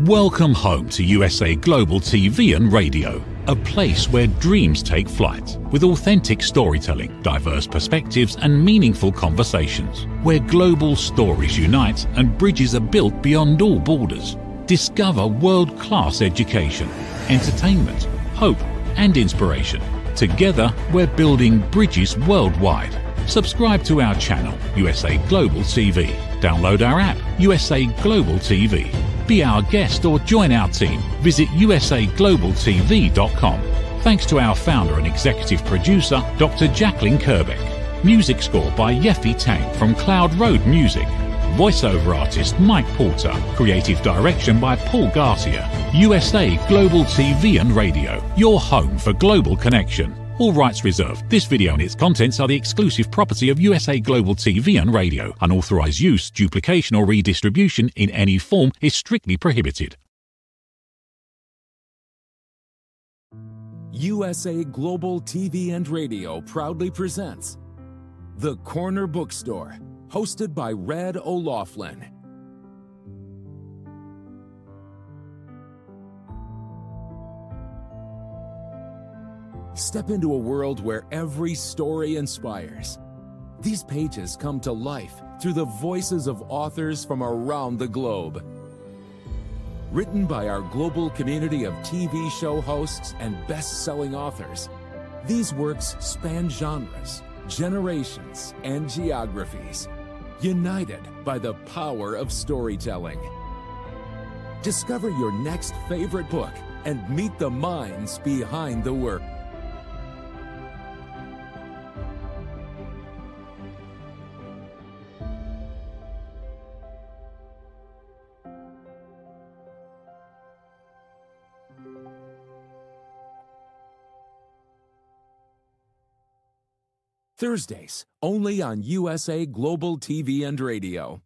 Welcome home to USA Global TV and Radio, a place where dreams take flight, with authentic storytelling, diverse perspectives and meaningful conversations, where global stories unite and bridges are built beyond all borders. Discover world-class education, entertainment, hope and inspiration. Together, we're building bridges worldwide. Subscribe to our channel, USA Global TV. Download our app, USA Global TV. Be our guest or join our team. Visit usaglobaltv.com. Thanks to our founder and executive producer, Dr. Jacalyn Kerbeck. Music score by Yeffy Tang from Cloud Road Music. Voiceover artist Mike Porter. Creative direction by Paul Garcia. USA Global TV and Radio, your home for global connection. All rights reserved. This video and its contents are the exclusive property of USA Global TV and Radio. Unauthorized use, duplication or redistribution in any form is strictly prohibited. USA Global TV and Radio proudly presents The Corner Bookstore, hosted by Red O'Loughlin. Step into a world where every story inspires. These pages come to life through the voices of authors from around the globe. Written by our global community of TV show hosts and best-selling authors, these works span genres, generations, and geographies, united by the power of storytelling. Discover your next favorite book and meet the minds behind the work. Thursdays, only on USA Global TV and Radio.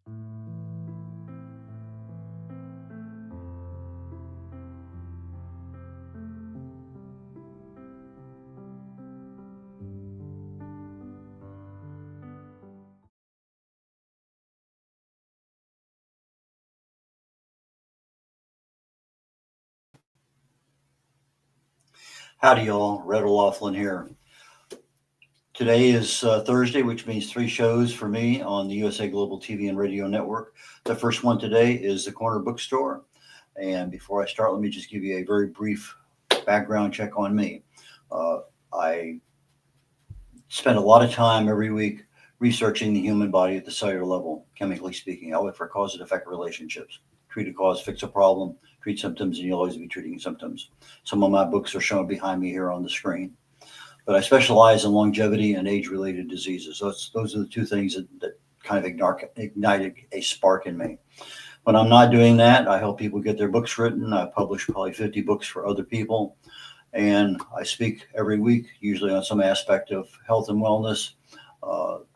Howdy y'all, Red O'Loughlin here. Today is Thursday, which means 3 shows for me on the USA Global TV and Radio Network. The first one today is The Corner Bookstore. And before I start, let me just give you a very brief background check on me. I spend a lot of time every week researching the human body at the cellular level, chemically speaking. I look for cause and effect relationships. Treat a cause, fix a problem, treat symptoms, and you'll always be treating symptoms. Some of my books are shown behind me here on the screen. But I specialize in longevity and age-related diseases. Those are the 2 things that kind of ignited a spark in me. When I'm not doing that, I help people get their books written. I publish probably 50 books for other people. And I speak every week, usually on some aspect of health and wellness.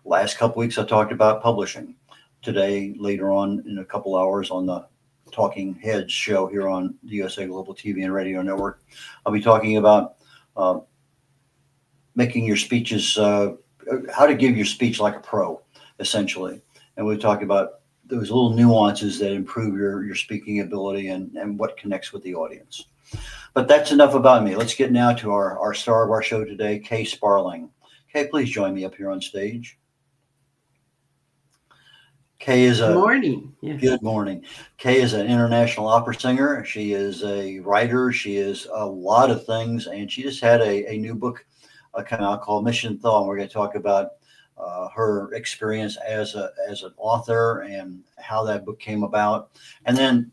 Last couple weeks, I talked about publishing. Today, later on in a couple hours on the Talking Heads show here on the USA Global TV and Radio Network, I'll be talking about making your speeches, how to give your speech like a pro, essentially. And we'll talk about those little nuances that improve your speaking ability and what connects with the audience. But that's enough about me. Let's get now to our star of our show today, Kay Sparling. Kay, please join me up here on stage. Kay is Good morning. Yes. Good morning. Kay is an international opera singer. She is a writer. She is a lot of things. And she just had a new book come out called Mission Thaw. We're going to talk about her experience as an author and how that book came about. And then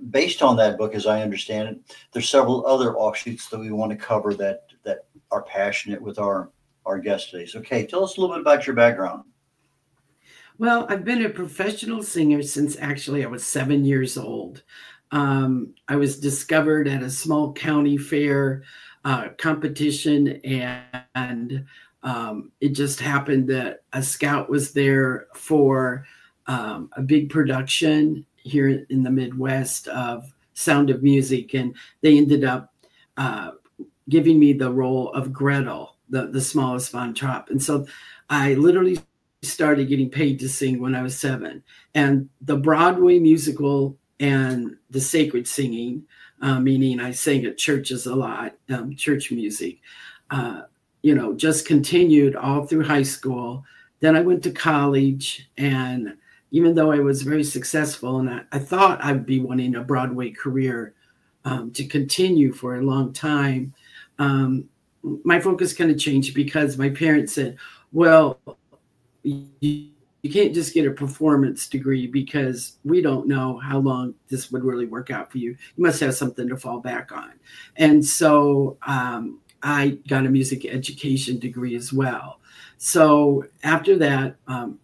based on that book, as I understand it, there's several other offshoots that we want to cover that are passionate with our guest today. So Kay, tell us a little bit about your background. Well, I've been a professional singer since actually I was 7 years old. I was discovered at a small county fair competition, and it just happened that a scout was there for a big production here in the Midwest of Sound of Music, and they ended up giving me the role of Gretel, the smallest Von Trapp. And so I literally started getting paid to sing when I was 7. And the Broadway musical and the sacred singing, meaning I sang at churches a lot, church music, just continued all through high school. Then I went to college, and even though I was very successful and I thought I'd be wanting a Broadway career to continue for a long time, my focus kind of changed because my parents said, well, you can't just get a performance degree because we don't know how long this would really work out for you. You must have something to fall back on. And so I got a music education degree as well. So after that,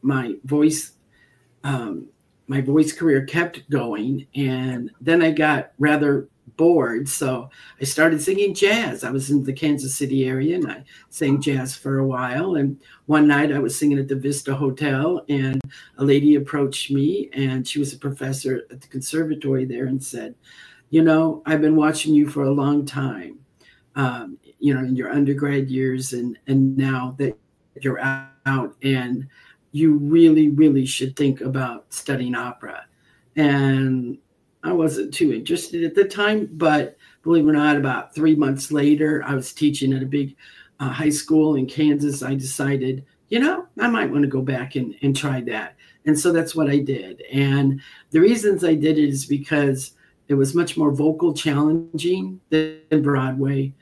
my voice career kept going, and then I got rather bored. So I started singing jazz. I was in the Kansas City area, and I sang jazz for a while. And one night I was singing at the Vista Hotel, and a lady approached me, and she was a professor at the conservatory there, and said, I've been watching you for a long time, in your undergrad years, and now that you're out, and you really, really should think about studying opera. And I wasn't too interested at the time, but believe it or not, about 3 months later, I was teaching at a big high school in Kansas. I decided, I might want to go back and try that. And so that's what I did. And the reasons I did it is because it was much more vocal challenging than Broadway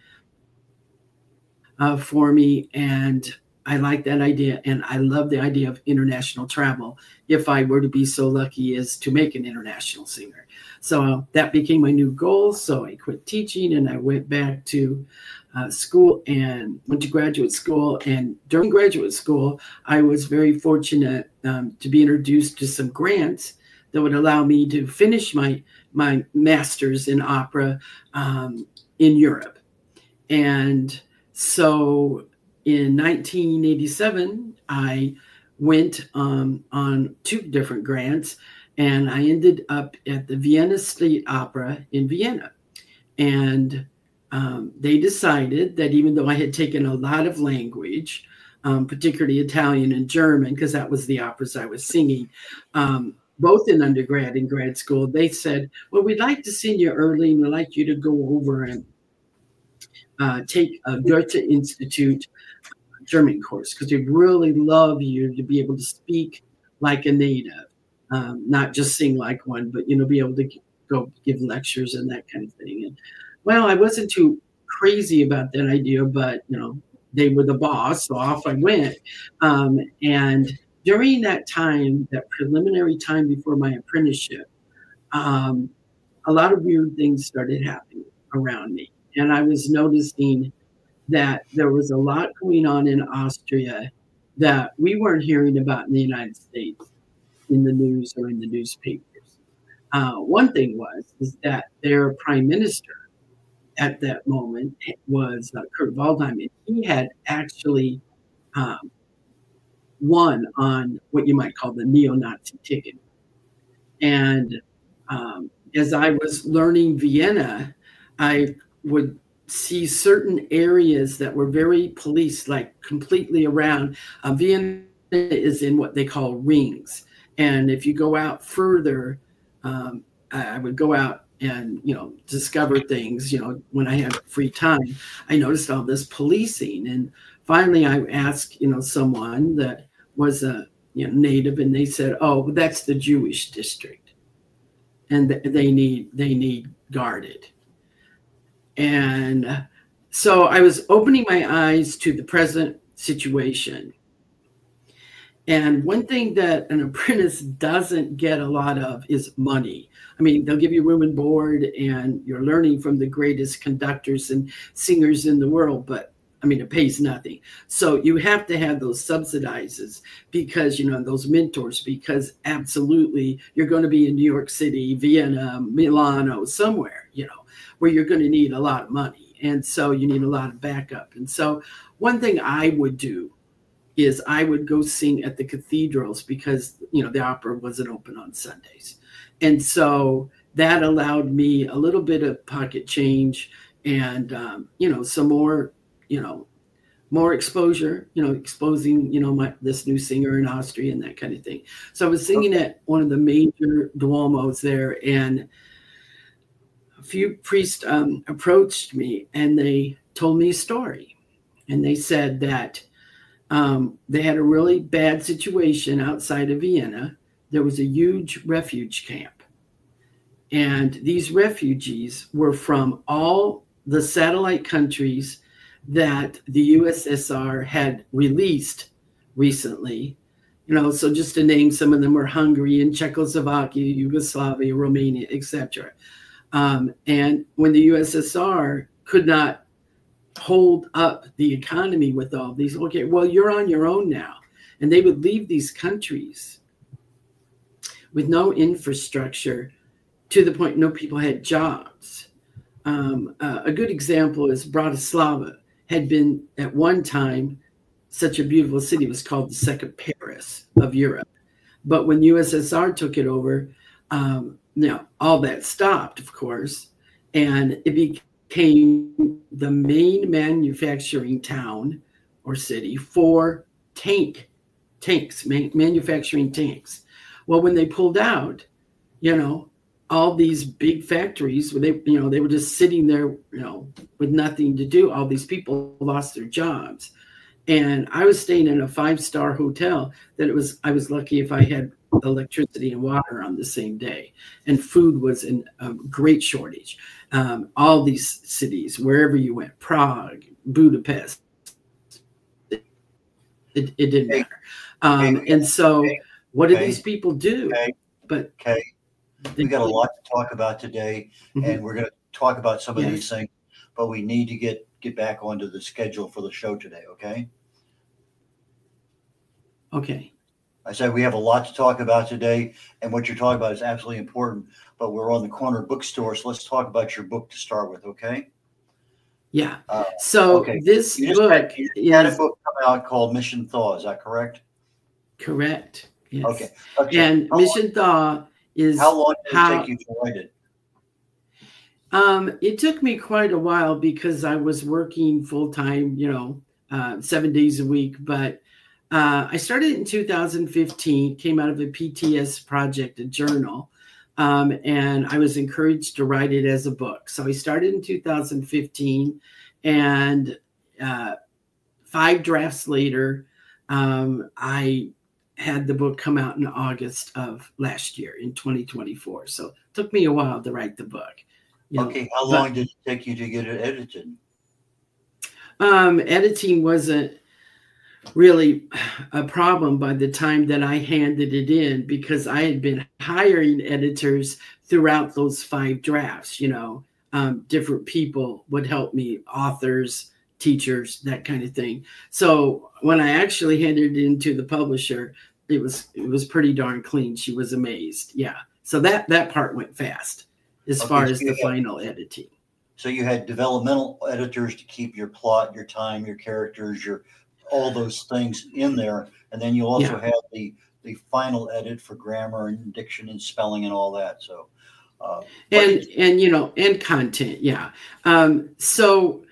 for me. And I like that idea. And I love the idea of international travel if I were to be so lucky as to make an international singer. So that became my new goal. So I quit teaching and I went back to school and went to graduate school. And during graduate school, I was very fortunate to be introduced to some grants that would allow me to finish my master's in opera in Europe. And so in 1987, I went on 2 different grants, and I ended up at the Vienna State Opera in Vienna. And they decided that even though I had taken a lot of language, particularly Italian and German, because that was the operas I was singing, both in undergrad and grad school, they said, well, we'd like to send you early, and we'd like you to go over and take a Goethe Institute German course, because we'd really love you to be able to speak like a native, not just sing like one, but, be able to go give lectures and that kind of thing. And well, I wasn't too crazy about that idea, but, they were the boss, so off I went. And during that time, that preliminary time before my apprenticeship, a lot of weird things started happening around me. And I was noticing that there was a lot going on in Austria that we weren't hearing about in the United States in the news or in the newspapers. One thing is that their prime minister at that moment was Kurt Waldheim, and he had actually won on what you might call the neo-Nazi ticket. And as I was learning Vienna, I would see certain areas that were very policed, like completely around. Vienna is in what they call rings. And if you go out further, I would go out and, discover things, when I had free time. I noticed all this policing. And finally I asked, someone that was a native, and they said, oh, that's the Jewish district. And they need guarded. And so I was opening my eyes to the present situation. And one thing that an apprentice doesn't get a lot of is money. I mean, they'll give you room and board, and you're learning from the greatest conductors and singers in the world, but it pays nothing. So you have to have those subsidizes because, those mentors, because absolutely you're going to be in New York City, Vienna, Milano, somewhere, where you're going to need a lot of money. And so you need a lot of backup. And so one thing I would do is I would go sing at the cathedrals because, the opera wasn't open on Sundays. And so that allowed me a little bit of pocket change and, some more, more exposure, exposing, this new singer in Austria and that kind of thing. So I was singing at one of the major Duomos there, and a few priests approached me and they told me a story. And they said that they had a really bad situation outside of Vienna. There was a huge refuge camp. And these refugees were from all the satellite countries that the USSR had released recently. So just to name some of them were Hungary and Czechoslovakia, Yugoslavia, Romania, etc. And when the USSR could not hold up the economy with all these, okay, well, you're on your own now. And they would leave these countries with no infrastructure, to the point no people had jobs. A good example is Bratislava had been at one time such a beautiful city. It was called the second Paris of Europe. But when USSR took it over, all that stopped, of course, and it became the main manufacturing town or city for manufacturing tanks. Well, when they pulled out, all these big factories, they were just sitting there, with nothing to do. All these people lost their jobs. And I was staying in a 5-star hotel I was lucky if I had electricity and water on the same day. And food was in a great shortage. All these cities, wherever you went, Prague, Budapest, it didn't matter. And so what did these people do? But we got a lot to talk about today, and we're going to talk about some of these things, but we need to get back onto the schedule for the show today, okay? Okay. I said we have a lot to talk about today, and what you're talking about is absolutely important, but we're on the corner bookstore, so let's talk about your book to start with, okay? Yeah. So this book had a book come out called Mission Thaw, is that correct? Correct. Yes. Okay. And Mission Thaw is how long did it take you to write it? It took me quite a while because I was working full time, 7 days a week. But I started in 2015, came out of a PTS project, a journal, and I was encouraged to write it as a book. So I started in 2015, and 5 drafts later, I had the book come out in August of last year, in 2024. So it took me a while to write the book. Okay, how long did it take you to get it edited? Editing wasn't really a problem by the time that I handed it in, because I had been hiring editors throughout those 5 drafts. Different people would help me, authors, teachers, that kind of thing. So when I actually handed it into the publisher, it was pretty darn clean. She was amazed. Yeah. So that part went fast as far as the final editing. So you had developmental editors to keep your plot, your time, your characters, all those things in there. And then you also have the final edit for grammar and diction and spelling and all that. So, and content. Yeah. So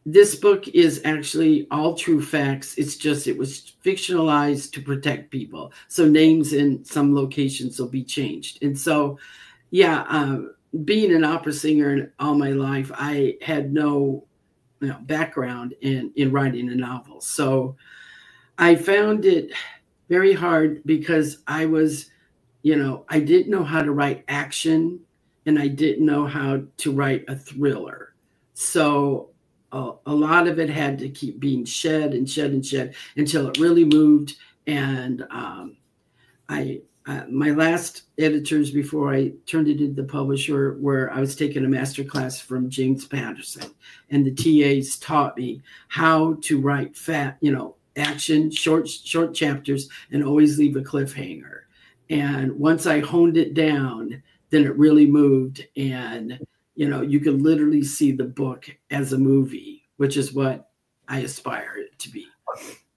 this book is actually all true facts. It's just, it was fictionalized to protect people. So names in some locations will be changed. And so, being an opera singer all my life, I had no background in writing a novel. So I found it very hard because I was, I didn't know how to write action, and I didn't know how to write a thriller. So a lot of it had to keep being shed until it really moved. And my last editors before I turned it into the publisher, where I was taking a master class from James Patterson, and the TAs taught me how to write action, short chapters, and always leave a cliffhanger. And once I honed it down, then it really moved. And you could literally see the book as a movie, which is what I aspire it to be.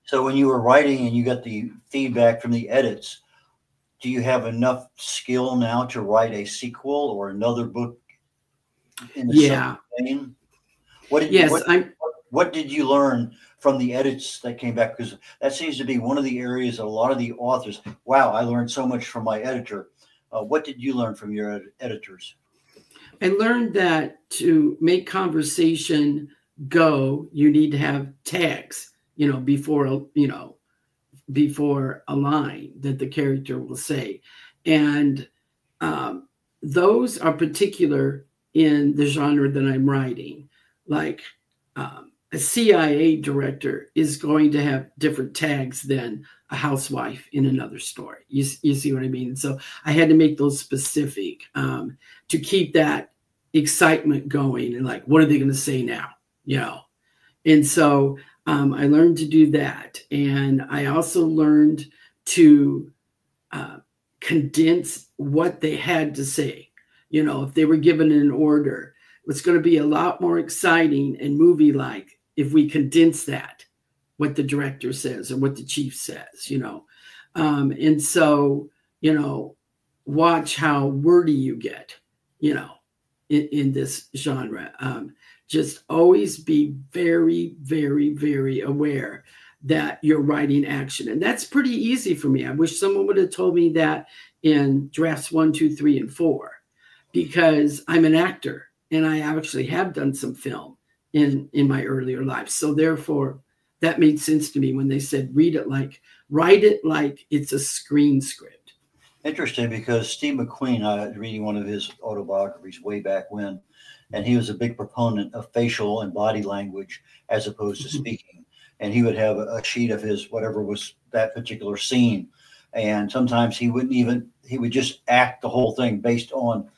So when you were writing and you got the feedback from the edits, do you have enough skill now to write a sequel or another book in the same vein? What What did you learn from the edits that came back? Because that seems to be one of the areas that a lot of the authors, wow, I learned so much from my editor. What did you learn from your editors? I learned that to make conversation go, you need to have tags, before a line that the character will say. And those are particular in the genre that I'm writing. Like a CIA director is going to have different tags than a housewife in another story. You see what I mean? So I had to make those specific to keep that excitement going. And like, what are they going to say now? And so I learned to do that. And I also learned to condense what they had to say. If they were given an order, it's going to be a lot more exciting and movie-like if we condense that, what the director says or what the chief says, and so, watch how wordy you get, in this genre. Just always be very, very, very aware that you're writing action. And that's pretty easy for me. I wish someone would have told me that in drafts 1, 2, 3, and 4, because I'm an actor and I actually have done some film in my earlier life. So therefore, that made sense to me when they said, write it like it's a screen script. Interesting, because Steve McQueen, I was reading one of his autobiographies way back when, and he was a big proponent of facial and body language as opposed to speaking. And he would have a sheet of his, whatever was that particular scene. And sometimes he would just act the whole thing based on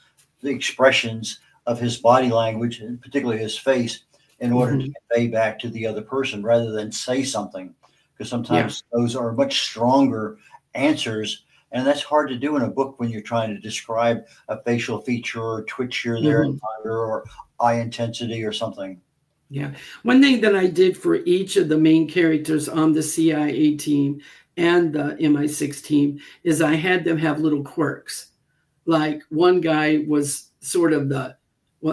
the expressions of his body language, and particularly his face, in order to convey back to the other person rather than say something. Because sometimes those are much stronger answers. And that's hard to do in a book when you're trying to describe a facial feature or twitch here, there, and yonder, or eye intensity or something. Yeah. One thing that I did for each of the main characters on the CIA team and the MI6 team is I had them have little quirks. Like one guy was sort of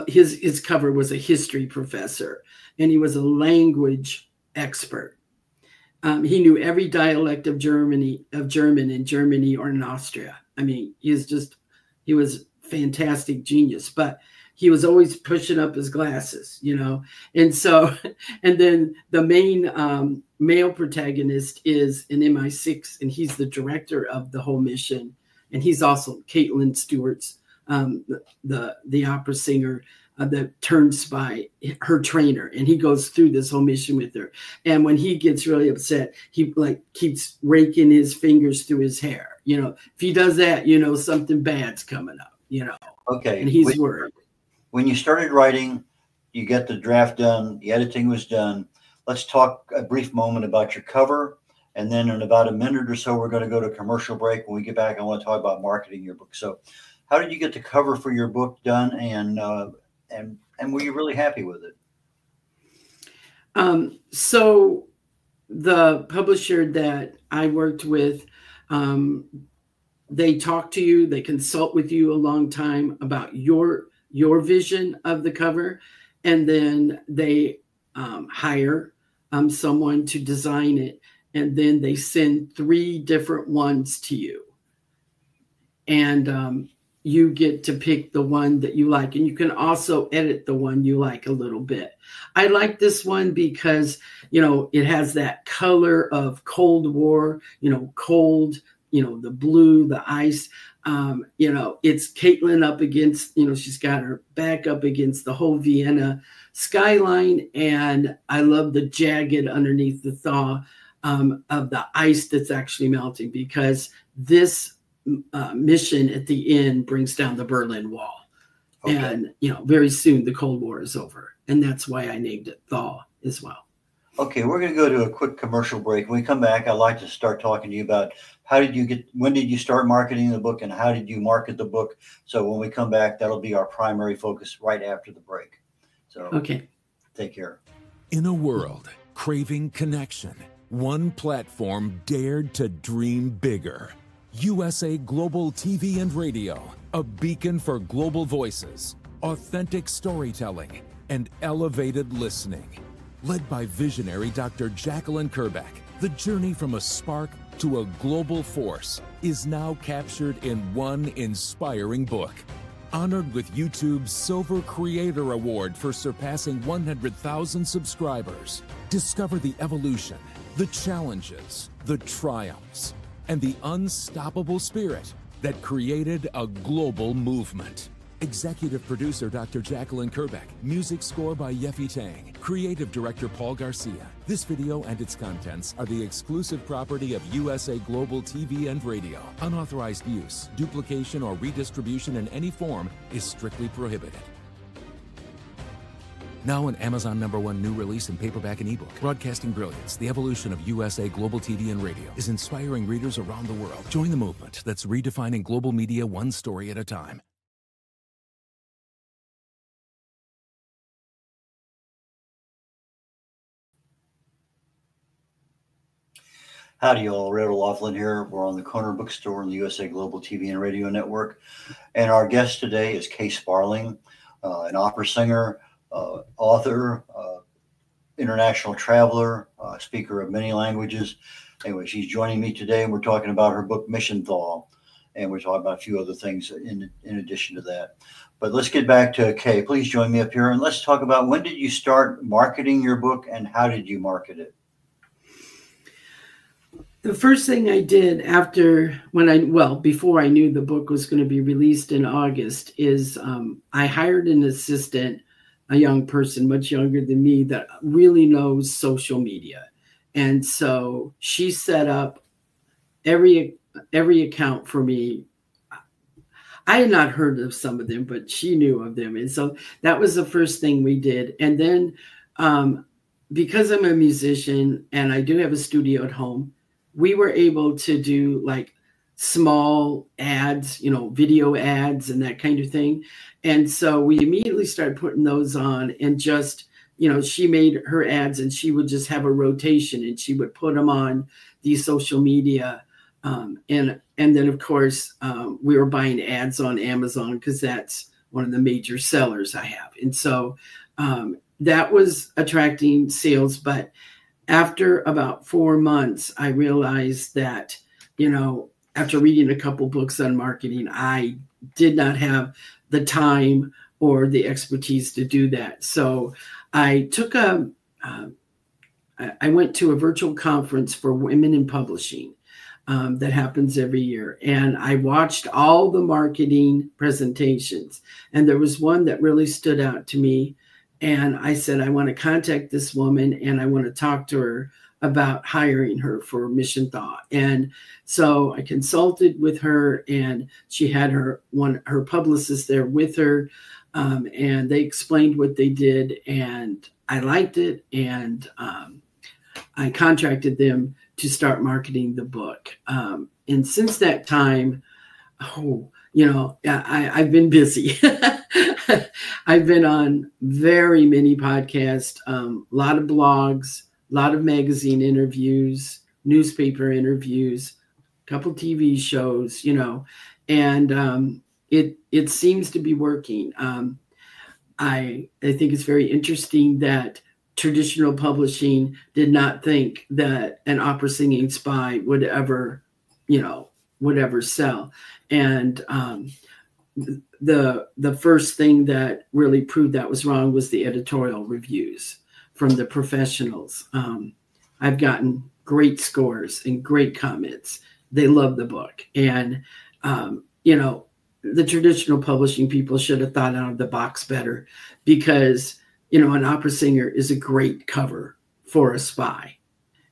his cover was a history professor, and he was a language expert. He knew every dialect of German in Germany or in Austria. I mean, he was fantastic genius, but he was always pushing up his glasses, And so, and then the main male protagonist is an MI6, and he's the director of the whole mission. And he's also Caitlin Stewart's, the opera singer that turned spy, her trainer. And he goes through this whole mission with her. And when he gets really upset, he keeps raking his fingers through his hair. If he does that, something bad's coming up, Okay. And he's worried. When you started writing, you get the draft done, the editing was done. Let's talk a brief moment about your cover. And then in about a minute or so, we're going to go to a commercial break. When we get back, I want to talk about marketing your book. So how did you get the cover for your book done? And were you really happy with it? So the publisher that I worked with, they talk to you, they consult with you a long time about your vision of the cover, and then they hire someone to design it, and then they send 3 different ones to you, and you get to pick the one that you like, and you can also edit the one you like a little bit. I like this one because it has that color of Cold War, cold, the blue, the ice. It's Caitlin up against, she's got her back up against the whole Vienna skyline. And I love the jagged underneath the thaw of the ice that's actually melting, because this mission at the end brings down the Berlin Wall. Okay. And, very soon the Cold War is over. And that's why I named it Thaw as well. Okay, we're going to go to a quick commercial break. When we come back, I'd like to start talking to you about when did you start marketing the book, and how did you market the book? So when we come back, that'll be our primary focus right after the break. So okay, take care. In a world craving connection, one platform dared to dream bigger. USA Global TV and Radio, a beacon for global voices, authentic storytelling, and elevated listening. Led by visionary Dr. Jacalyn Kerbeck, the journey from a spark to a global force is now captured in one inspiring book. Honored with YouTube's Silver Creator Award for surpassing 100,000 subscribers, discover the evolution, the challenges, the triumphs, and the unstoppable spirit that created a global movement. Executive producer Dr. Jacalyn Kerbeck, music score by Yeffy Tang, creative director Paul Garcia. This video and its contents are the exclusive property of USA Global TV and Radio. Unauthorized use, duplication, or redistribution in any form is strictly prohibited. Now an Amazon #1 new release in paperback and ebook. Broadcasting Brilliance, the evolution of USA Global TV and Radio, is inspiring readers around the world. Join the movement that's redefining global media one story at a time. Howdy, y'all. Red O'Loughlin here. We're on the Corner Bookstore in the USA Global TV and Radio Network. And our guest today is Kay Sparling, an opera singer, author, international traveler, speaker of many languages. Anyway, she's joining me today, and we're talking about her book, Mission Thaw. And we're talking about a few other things in addition to that. But let's get back to Kay. Please join me up here, and let's talk about when did you start marketing your book, and how did you market it? The first thing I did before I knew the book was going to be released in August is I hired an assistant, a young person much younger than me that really knows social media. And so she set up every account for me. I had not heard of some of them, but she knew of them. And so that was the first thing we did. And then because I'm a musician and I do have a studio at home, we were able to do like small ads, video ads and that kind of thing. And so we immediately started putting those on, and just, she made her ads and she would just have a rotation and she would put them on these social media. And then of course we were buying ads on Amazon because that's one of the major sellers I have. And so that was attracting sales. But after about 4 months, I realized that, after reading a couple books on marketing, I did not have the time or the expertise to do that. So I took I went to a virtual conference for women in publishing that happens every year. And I watched all the marketing presentations. And there was one that really stood out to me. And I said, I want to contact this woman and I want to talk to her about hiring her for Mission Thaw. And so I consulted with her, and she had her publicist there with her. And they explained what they did, and I liked it. And I contracted them to start marketing the book. And since that time, I've been busy. I've been on very many podcasts, a lot of blogs, a lot of magazine interviews, newspaper interviews, a couple TV shows, and it seems to be working. I think it's very interesting that traditional publishing did not think that an opera singing spy would ever sell. And the first thing that really proved that was wrong was the editorial reviews from the professionals. I've gotten great scores and great comments. They love the book. And, the traditional publishing people should have thought out of the box better, because, an opera singer is a great cover for a spy.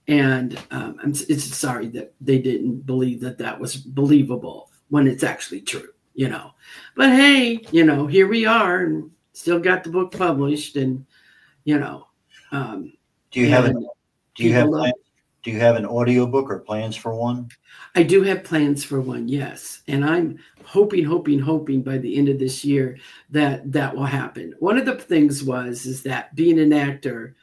And it's sorry that they didn't believe that was believable when it's actually true, But hey, here we are, and still got the book published, and Do you have an audiobook or plans for one? I do have plans for one, yes. And I'm hoping by the end of this year that will happen. One of the things is that being an actor,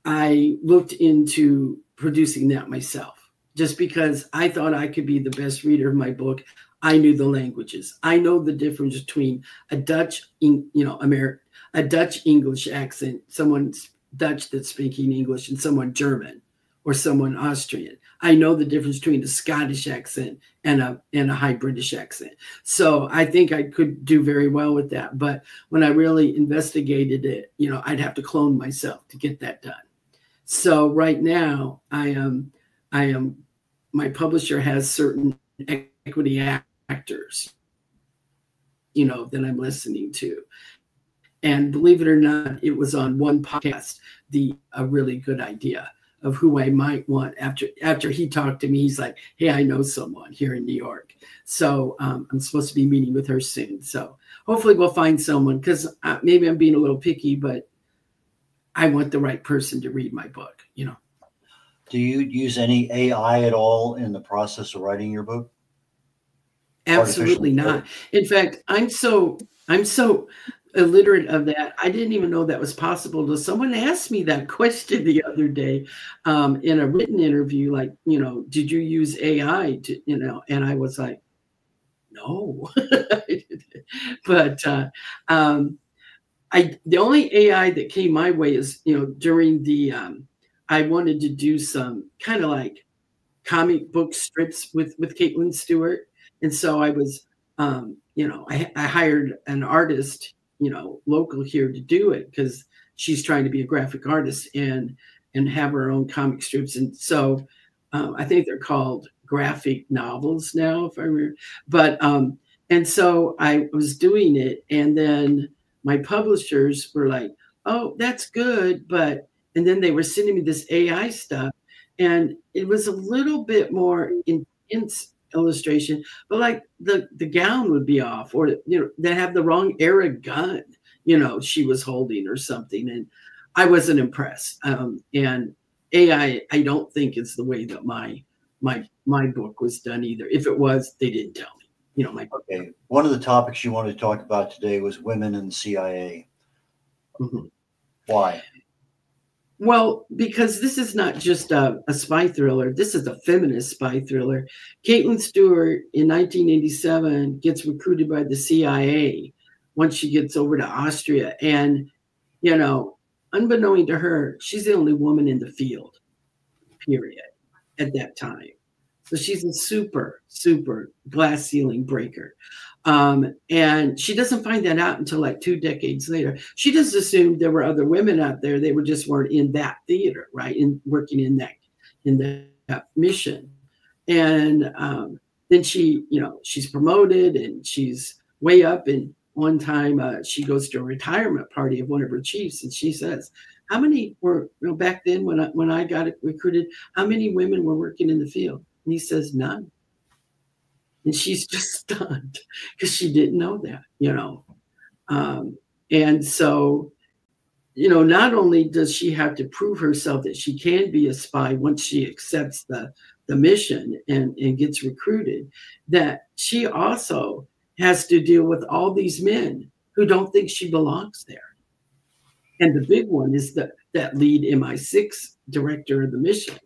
I looked into producing that myself, just because I thought I could be the best reader of my book. I knew the languages. I know the difference between a Dutch English accent, someone Dutch that's speaking English and someone German or someone Austrian. I know the difference between a Scottish accent and a high British accent. So I think I could do very well with that. But when I really investigated it, I'd have to clone myself to get that done. So right now my publisher has certain equity actors, that I'm listening to. And believe it or not, it was on one podcast, a really good idea of who I might want. After he talked to me, he's like, hey, I know someone here in New York. So I'm supposed to be meeting with her soon. So hopefully we'll find someone, because maybe I'm being a little picky, but I want the right person to read my book, Do you use any AI at all in the process of writing your book? Absolutely not. In fact, I'm so illiterate of that. I didn't even know that was possible until someone asked me that question the other day in a written interview, like, did you use AI to, and I was like, no. But the only AI that came my way is, during the, I wanted to do some kind of like comic book strips with Caitlin Stewart. And so I was, I hired an artist, local here to do it, because she's trying to be a graphic artist and have her own comic strips. And so I think they're called graphic novels now, if I remember. But and so I was doing it, and then my publishers were like, "Oh, that's good," and then they were sending me this AI stuff, and it was a little bit more intense illustration, but like the gown would be off, or they have the wrong era gun she was holding or something, and I wasn't impressed. And AI, I don't think it's the way that my book was done either. If it was, they didn't tell me. Okay, one of the topics you wanted to talk about today was women in the CIA. Mm-hmm. Why? Well, because this is not just a spy thriller. This is a feminist spy thriller. Caitlin Stewart in 1987 gets recruited by the CIA once she gets over to Austria. And, unbeknown to her, she's the only woman in the field, period, at that time. So she's a super, super glass ceiling breaker. And she doesn't find that out until like 2 decades later. She just assumed there were other women out there. They weren't in that theater, right? And working in that mission. And then she's promoted and she's way up. And one time she goes to a retirement party of one of her chiefs, and she says, how many were, back then when I got recruited, how many women were working in the field? And he says, none. And she's just stunned because she didn't know that, and so, not only does she have to prove herself that she can be a spy once she accepts the mission and gets recruited, that she also has to deal with all these men who don't think she belongs there. And the big one is that lead MI6 director of the mission.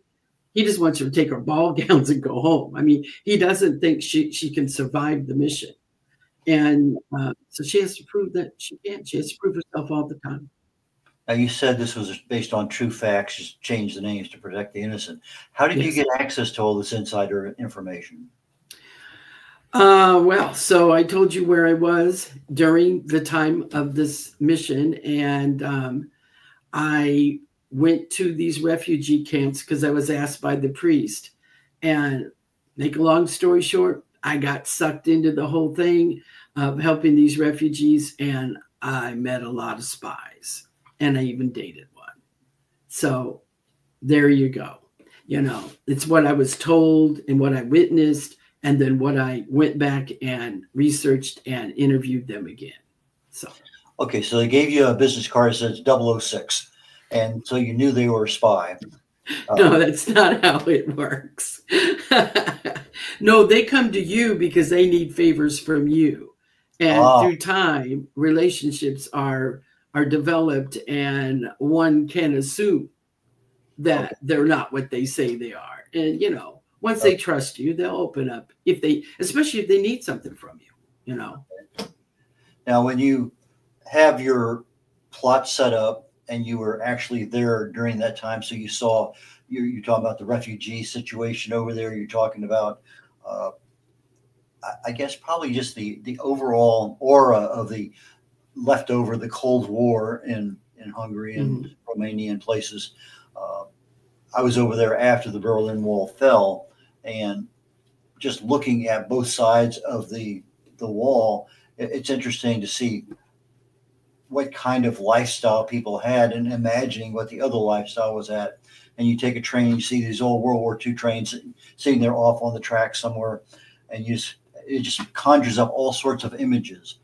He just wants her to take her ball gowns and go home. I mean, he doesn't think she can survive the mission. And so she has to prove that she can. She has to prove herself all the time. Now, you said this was based on true facts, just change the names to protect the innocent. How did you get access to all this insider information? Well, so I told you where I was during the time of this mission. And I went to these refugee camps because I was asked by the priest. And make a long story short, I got sucked into the whole thing of helping these refugees, and I met a lot of spies, and I even dated one. So there you go. It's what I was told and what I witnessed, and then what I went back and researched and interviewed them again. So okay, so they gave you a business card that says 006. And so you knew they were a spy. No, that's not how it works. No, they come to you because they need favors from you. And through time, relationships are developed, and one can assume that they're not what they say they are. And, once they trust you, they'll open up, especially if they need something from you, Now, when you have your plot set up and you were actually there during that time. So you saw, you're talking about the refugee situation over there. You're talking about, I guess, probably just the overall aura of the leftover, the Cold War in Hungary and Romania and places. I was over there after the Berlin Wall fell, and just looking at both sides of the wall, it's interesting to see what kind of lifestyle people had and imagining what the other lifestyle was at. And you take a train, you see these old World War II trains sitting there off on the track somewhere, and it just conjures up all sorts of images.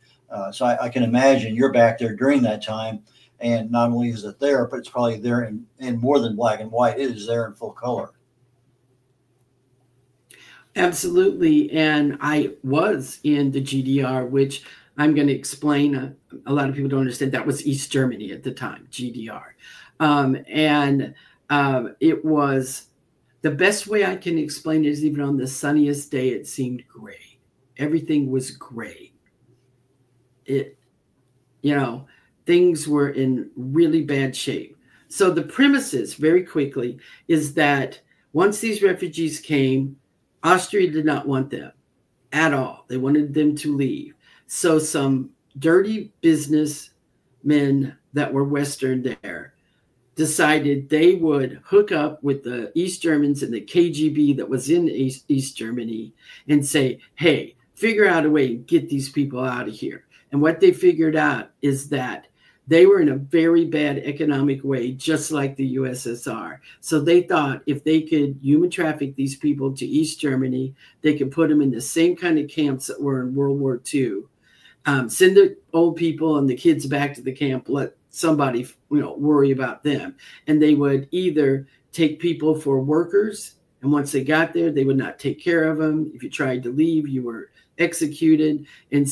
So I can imagine you're back there during that time, and not only is it there, but it's probably there in more than black and white. It is there in full color. Absolutely. And I was in the GDR, which I'm going to explain. A lot of people don't understand that was East Germany at the time, GDR. It was, the best way I can explain it is even on the sunniest day, it seemed gray. Everything was gray. Things were in really bad shape. So the premises, very quickly, is that once these refugees came, Austria did not want them at all. They wanted them to leave. So some dirty businessmen that were Western there decided they would hook up with the East Germans and the KGB that was in East Germany and say, hey, figure out a way to get these people out of here. And what they figured out is that they were in a very bad economic way, just like the USSR. So they thought if they could human traffic these people to East Germany, they could put them in the same kind of camps that were in World War II. Send the old people and the kids back to the camp, let somebody worry about them. And they would either take people for workers, and once they got there, they would not take care of them. If you tried to leave, you were executed. And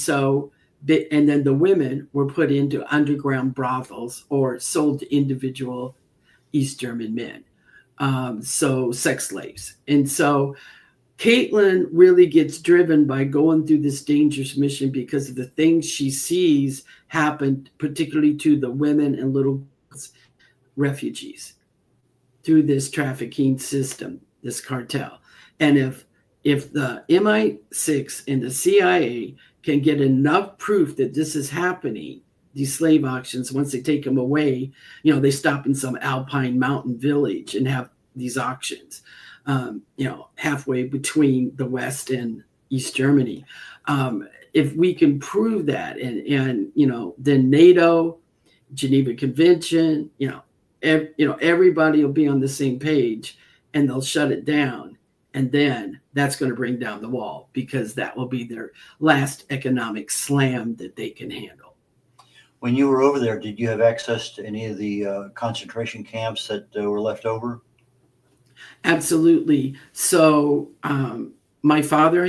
then the women were put into underground brothels or sold to individual East German men, so sex slaves. And so Caitlin really gets driven by going through this dangerous mission because of the things she sees happen, particularly to the women and little refugees through this trafficking system, this cartel. And if the MI6 and the CIA can get enough proof that this is happening, these slave auctions, once they take them away, they stop in some alpine mountain village and have these auctions, halfway between the West and East Germany. If we can prove that, and then NATO, Geneva Convention, everybody will be on the same page and they'll shut it down. And then that's going to bring down the wall, because that will be their last economic slam that they can handle. When you were over there, did you have access to any of the concentration camps that were left over? Absolutely. So my father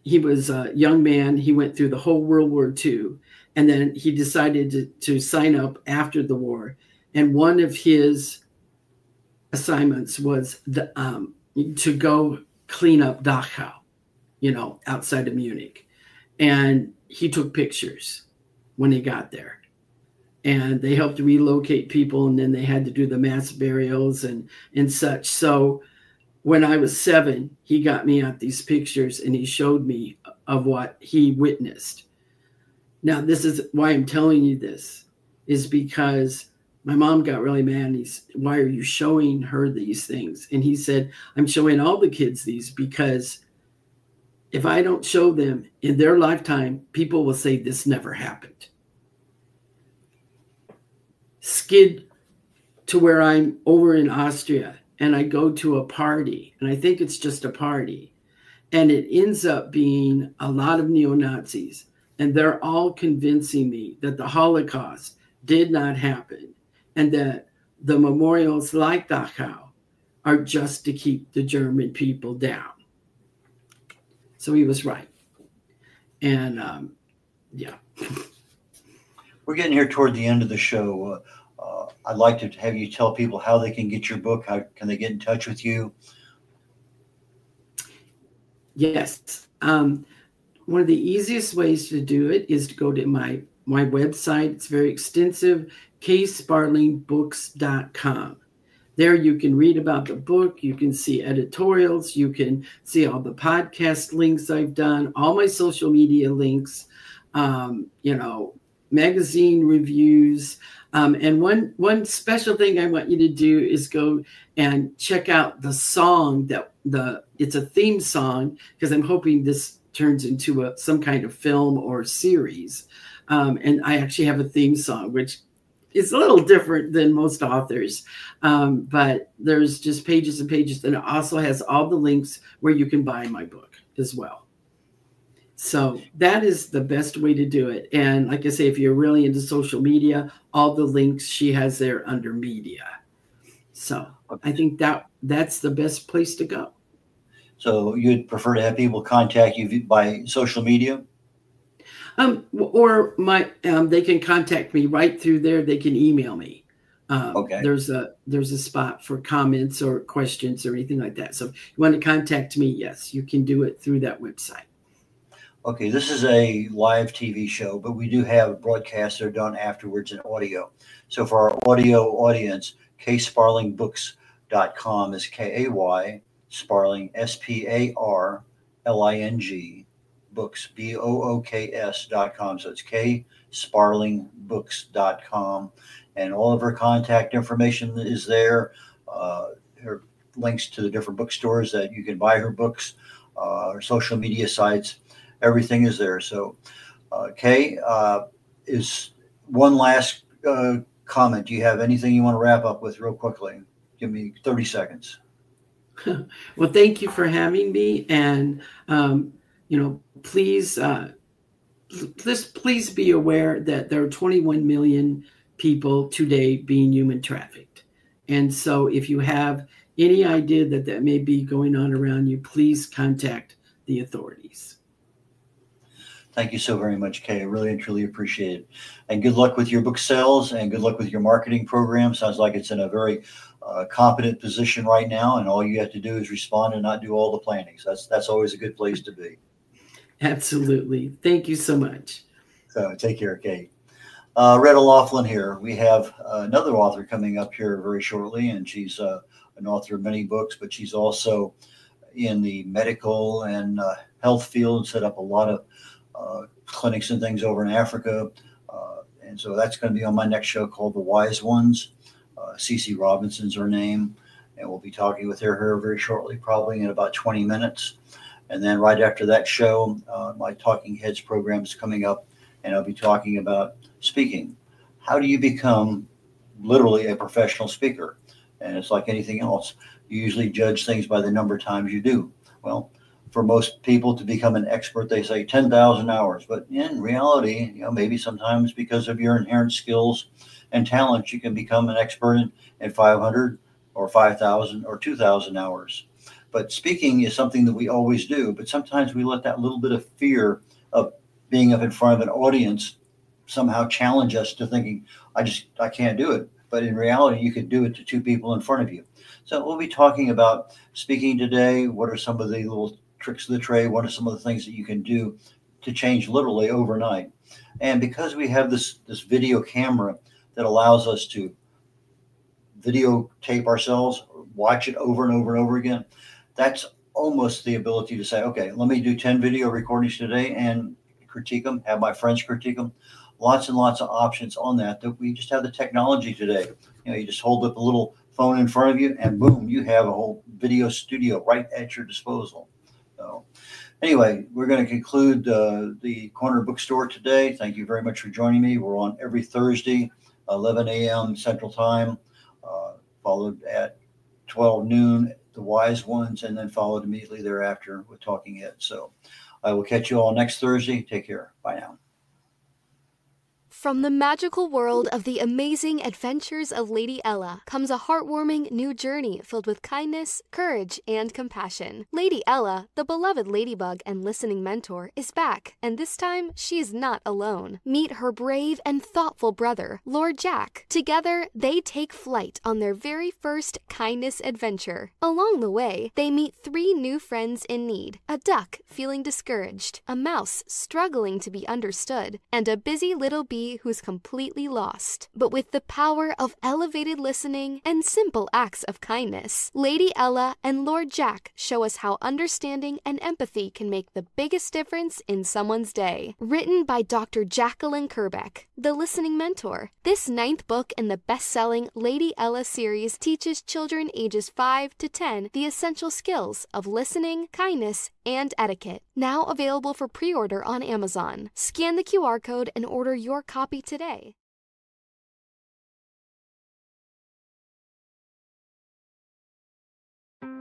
he was a young man. He went through the whole World War II, and then he decided to sign up after the war. And one of his assignments was to go clean up Dachau, outside of Munich. And he took pictures when he got there. And they helped relocate people, and then they had to do the mass burials and such. So when I was 7, he got me out these pictures, and he showed me of what he witnessed. Now, this is why I'm telling you this, is because my mom got really mad. And why are you showing her these things? And he said, I'm showing all the kids these because if I don't show them in their lifetime, people will say this never happened. Skid to where I'm over in Austria, and I go to a party, and I think it's just a party, and it ends up being a lot of neo-Nazis, and they're all convincing me that the Holocaust did not happen, and that the memorials like Dachau are just to keep the German people down. So he was right. And yeah. We're getting here toward the end of the show. I'd like to have you tell people how they can get your book. How can they get in touch with you? Yes. One of the easiest ways to do it is to go to my my website. It's very extensive, ksparlingbooks.com. There you can read about the book. You can see editorials. You can see all the podcast links I've done, all my social media links, magazine reviews. And one special thing I want you to do is go and check out the song it's a theme song, because I'm hoping this turns into some kind of film or series. And I actually have a theme song, which is a little different than most authors. But there's just pages and pages. And it also has all the links where you can buy my book as well. So that is the best way to do it. And like I say, if you're really into social media, all the links she has there under media. So I think that's the best place to go. So you'd prefer to have people contact you by social media? Or they can contact me right through there. They can email me. Okay. There's a spot for comments or questions or anything like that. So if you want to contact me, yes, you can do it through that website. Okay, this is a live TV show, but we do have broadcasts that are done afterwards in audio. So for our audio audience, ksparlingbooks.com is K-A-Y, Sparling, S-P-A-R-L-I-N-G, books, B-O-O-K-S.com. So it's ksparlingbooks.com. And all of her contact information is there. Her links to the different bookstores that you can buy her books, her social media sites. Everything is there. So, Kay, is one last comment. Do you have anything you want to wrap up with real quickly? Give me 30 seconds. Well, thank you for having me. And, please be aware that there are 21 million people today being human trafficked. And so if you have any idea that may be going on around you, please contact the authorities. Thank you so very much, Kay. I really and truly appreciate it. And good luck with your book sales and good luck with your marketing program. Sounds like it's in a very competent position right now, and all you have to do is respond and not do all the planning. So that's always a good place to be. Absolutely. Thank you so much. So take care, Kay. Retta Laughlin here. We have another author coming up here very shortly, and she's an author of many books, but she's also in the medical and health field, set up a lot of clinics and things over in Africa. And so that's going to be on my next show called The Wise Ones. Cece Robinson's her name. And we'll be talking with her very shortly, probably in about 20 minutes. And then right after that show, my Talking Heads program is coming up, and I'll be talking about speaking. How do you become literally a professional speaker? And it's like anything else. You usually judge things by the number of times you do. Well, for most people to become an expert, they say 10,000 hours. But in reality, maybe sometimes because of your inherent skills and talents, you can become an expert in 500 or 5,000 or 2,000 hours. But speaking is something that we always do. But sometimes we let that little bit of fear of being up in front of an audience somehow challenge us to thinking, I can't do it. But in reality, you could do it to two people in front of you. So we'll be talking about speaking today. What are some of the little tricks of the trade? What are some of the things that you can do to change literally overnight? And because we have this video camera that allows us to videotape ourselves, watch it over and over and over again, that's almost the ability to say, okay, let me do 10 video recordings today and critique them, have my friends critique them. Lots and lots of options on that we just have the technology today. You just hold up a little phone in front of you and boom, you have a whole video studio right at your disposal. So anyway, we're going to conclude the Corner Bookstore today. Thank you very much for joining me. We're on every Thursday, 11 a.m. Central Time, followed at 12 noon, The Wise Ones, and then followed immediately thereafter with Talking Heads. So I will catch you all next Thursday. Take care. Bye now. From the magical world of the amazing adventures of Lady Ella comes a heartwarming new journey filled with kindness, courage, and compassion. Lady Ella, the beloved ladybug and listening mentor, is back, and this time she is not alone. Meet her brave and thoughtful brother, Lord Jack. Together, they take flight on their very first kindness adventure. Along the way, they meet 3 new friends in need: a duck feeling discouraged, a mouse struggling to be understood, and a busy little bee who's completely lost. But with the power of elevated listening and simple acts of kindness, Lady Ella and Lord Jack show us how understanding and empathy can make the biggest difference in someone's day. Written by Dr. Jacalyn Kerbeck, the listening mentor, this 9th book in the best-selling Lady Ella series teaches children ages 5 to 10 the essential skills of listening, kindness, and etiquette. Now available for pre-order on Amazon. Scan the QR code and order your copy today.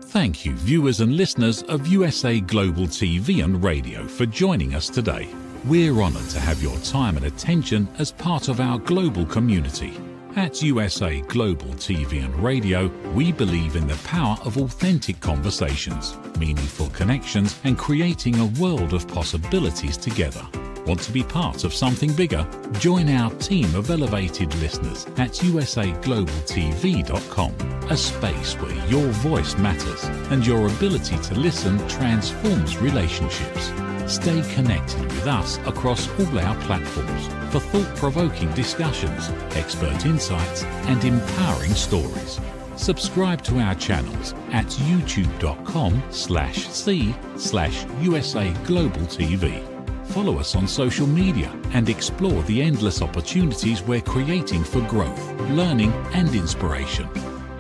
Thank you, viewers and listeners of USA Global TV and Radio, for joining us today. We're honoured to have your time and attention as part of our global community. At USA Global TV and Radio, we believe in the power of authentic conversations, meaningful connections, and creating a world of possibilities together. Want to be part of something bigger? Join our team of elevated listeners at usaglobaltv.com, a space where your voice matters and your ability to listen transforms relationships. Stay connected with us across all our platforms for thought-provoking discussions, expert insights, and empowering stories. Subscribe to our channels at youtube.com/c/USA Global TV. Follow us on social media and explore the endless opportunities we're creating for growth, learning, and inspiration.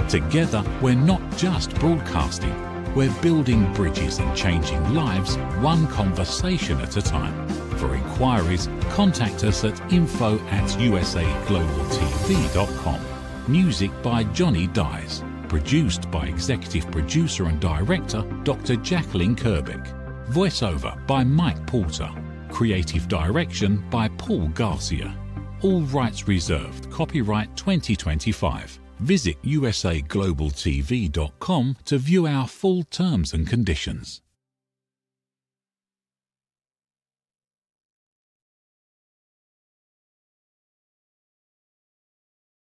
Together, we're not just broadcasting, we're building bridges and changing lives one conversation at a time. For inquiries, contact us at info@usaglobaltv.com. Music by Johnny Dies. Produced by Executive Producer and Director Dr. Jacalyn Kerbeck. Voiceover by Mike Porter. Creative Direction by Paul Garcia. All rights reserved. Copyright 2025. Visit usaglobaltv.com to view our full terms and conditions.